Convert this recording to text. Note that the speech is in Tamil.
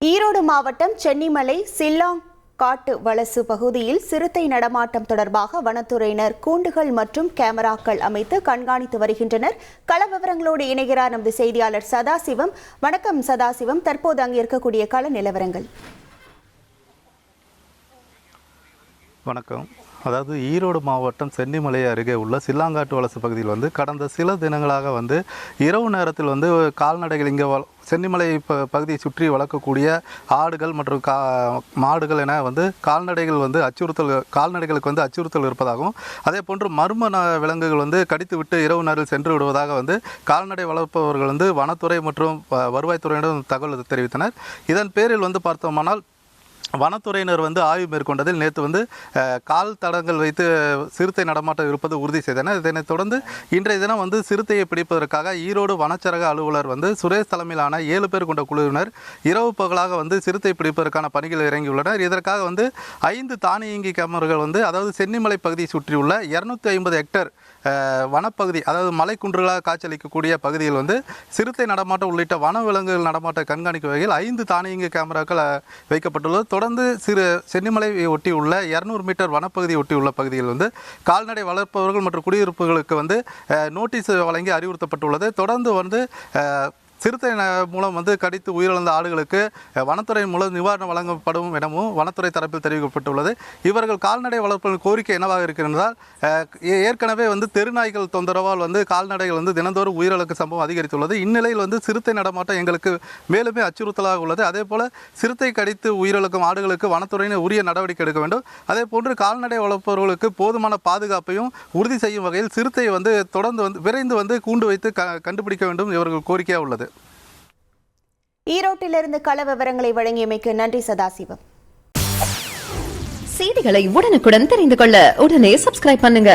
ஈரோடு மாவட்டம் சென்னிமலை சில்லாங் காட்டு வலசு பகுதியில் சிறுத்தை நடமாட்டம் தொடர்பாக வனத்துறையினர் கூண்டுகள் மற்றும் கேமராக்கள் அமைத்து கண்காணித்து வருகின்றனர். கள விவரங்களோடு இணைகிறார் நமது செய்தியாளர் சதாசிவம். வணக்கம் சதாசிவம், தற்போது அங்கு இருக்கக்கூடிய கள நிலவரங்கள். வணக்கம். அதாவது ஈரோடு மாவட்டம் சென்னிமலை அருகே உள்ள சில்லாங்காட்டு வலசு பகுதியில் கடந்த சில தினங்களாக இரவு நேரத்தில் கால்நடைகள் இங்கே சென்னிமலை பகுதியை சுற்றி வளர்க்கக்கூடிய ஆடுகள் மற்றும் மாடுகள் என கால்நடைகள் கால்நடைகளுக்கு அச்சுறுத்தல் இருப்பதாகவும், அதே போன்று மர்ம விலங்குகள் கடித்து விட்டு இரவு நேரில் சென்று விடுவதாக கால்நடை வளர்ப்பவர்கள் வனத்துறை மற்றும் வருவாய்த்துறையிடம் தகவல் தெரிவித்தனர். இதன் பேரில் பார்த்தோமானால் வனத்துறையினர் ஆய்வு மேற்கொண்டதில் நேற்று கால் தடங்கள் வைத்து சிறுத்தை நடமாட்டம் இருப்பது உறுதி செய்தனர். இதனைத் தொடர்ந்து இன்றைய தினம் சிறுத்தையை பிடிப்பதற்காக ஈரோடு வனச்சரக அலுவலர் சுரேஷ் தலைமையிலான 7 பேர் கொண்ட குழுவினர் இரவு பகலாக சிறுத்தை பிடிப்பதற்கான பணிகள் இறங்கியுள்ளனர். இதற்காக 5 தானியங்கி கேமராக்கள் அதாவது சென்னிமலை பகுதியை சுற்றியுள்ள 250 ஹெக்டேர் வனப்பகுதி, அதாவது மலைக்குன்றுகளாக காட்சியளிக்கக்கூடிய பகுதியில் சிறுத்தை நடமாட்டம் உள்ளிட்ட வனவிலங்குகள் நடமாட்டம் கண்காணிக்கும் வகையில் 5 தானியங்கி கேமராக்கள் வைக்கப்பட்டுள்ளது. தொடர்ந்து சென்னிமலை ஒட்டியுள்ள 200 மீட்டர் வனப்பகுதியை ஒட்டியுள்ள பகுதியில் கால்நடை வளர்ப்பவர்கள் மற்றும் குடியிருப்புகளுக்கு நோட்டீஸ் வழங்கி அறிவுறுத்தப்பட்டுள்ளது. தொடர்ந்து சிறுத்தை மூலம் கடித்து உயிரிழந்த ஆடுகளுக்கு வனத்துறை மூலம் நிவாரணம் வழங்கப்படும் எனவும் வனத்துறை தரப்பில் தெரிவிக்கப்பட்டுள்ளது. இவர்கள் கால்நடை வளர்ப்பு கோரிக்கை என்னவாக இருக்கிறதால் ஏற்கனவே தெருநாய்கள் தொந்தரவால் கால்நடைகள் தினந்தோறும் உயிரிழக்க சம்பவம் அதிகரித்துள்ளது. இந்நிலையில் சிறுத்தை நடமாட்டம் எங்களுக்கு மேலுமே அச்சுறுத்தலாக உள்ளது. அதே போல சிறுத்தை கடித்து உயிரிழக்கும் ஆடுகளுக்கு வனத்துறையினர் உரிய நடவடிக்கை எடுக்க வேண்டும். அதே போன்று கால்நடை வளர்ப்பவர்களுக்கு போதுமான பாதுகாப்பையும் உறுதி செய்யும் வகையில் சிறுத்தையை தொடர்ந்து விரைந்து கூண்டு வைத்து கண்டுபிடிக்க வேண்டும் இவர்கள் கோரிக்கையாக உள்ளது. ஈரோட்டிலிருந்து கள விவரங்களை வழங்கியமைக்கு நன்றி சதாசிவம். செய்திகளை உடனுக்குடன் தெரிந்து கொள்ள உடனே சப்ஸ்கிரைப் பண்ணுங்க.